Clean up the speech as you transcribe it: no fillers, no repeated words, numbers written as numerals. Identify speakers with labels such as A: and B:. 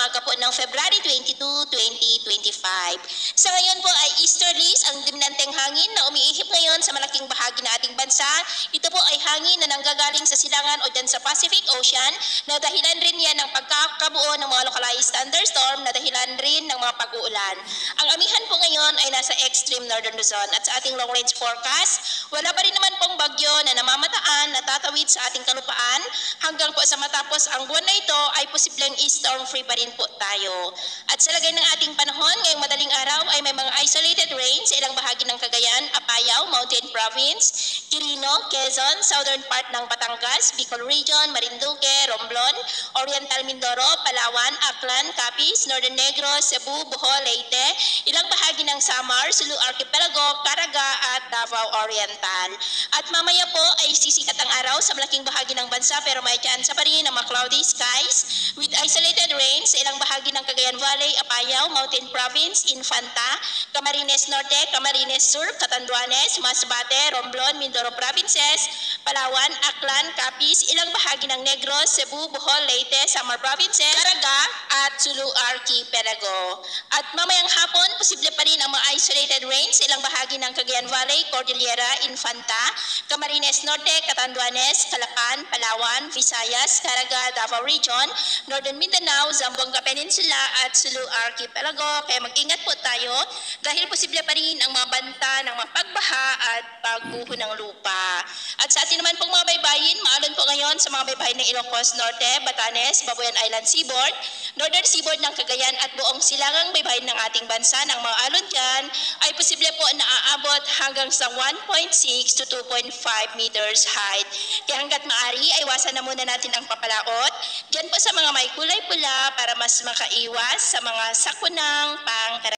A: umaga po ng February 22, 2025. Sa ngayon po ay easterlies ang dominanteng hangin na umiihip ngayon sa malaking bahagi ng ating bansa. Ito po ay hangin na nanggagaling sa silangan o dyan sa Pacific Ocean na dahilan rin yan ng pagkakabuo ng mga localized thunderstorm na dahilan rin ng mga pag-uulan. Ang amihan po ngayon ay nasa extreme northern Luzon at sa ating long range forecast, wala pa rin naman pong bagyo na namamataan na tatawid sa ating kalupaan hanggang po sa matapos ang buwan na ito ay posibleng storm free pa rin po tayo. At sa lagay ng ating panahon, ngayong madaling araw ay may mga isolated rain sa ilang bahagi ng Cagayan, Apayao, Mountain Province, Quirino, Quezon, southern part ng Batangas, Bicol Region, Marinduque, Romblon, Oriental Mindoro, Palawan, Aklan, Capiz, Northern Negros, Cebu, Bohol, Leyte, ilang bahagi ng Samar, Sulu Archipelago, Caraga at Davao Oriental. At mamaya po ay sisikat ang araw sa malaking bahagi ng bansa pero may tsansa pa rin ng mga cloudy skies with isolated rain sa ilang bahagi ng Cagayan Valley, Apayao, Mountain Province, Infanta, Camarines Norte, Camarines Sur, Catanduanes, Masbate, Romblon, Mindoro Provinces, Palawan, Aklan, Capiz, ilang bahagi ng Negros, Cebu, Bohol, Leyte, Samar Provinces, Caraga at Sulu Archipelago. At mamayang hapon, posible pa rin ang mga isolated rain sa ilang bahagi ng Cagayan Valley, Cordillera, Infanta, Camarines Norte, Catanduanes, Calapan, Palawan, Visayas, Caraga, Davao Region, Northern Mindanao, Zamboanga Peninsula at Sulu Archipelago. Kaya mag-ingat po tayo dahil posible pa rin ang mga banta ng mga pagbaha at pagguho ng lupa. At sa atin naman pong mga baybayin, maalon po ngayon sa mga baybayin ng Ilocos Norte, Batanes, Babuyan Island Seaboard, Northern Seaboard ng Cagayan at buong silangang baybayin ng ating bansa ng mga alon dyan ay posible po na aabot hanggang sa 1.6 to 2.5 meters height. Kaya hanggat maaari ay iwasan na muna natin ang papalaot dyan po sa mga may kulay pula para mas makaiwas sa mga sakunang pangkaraniwan.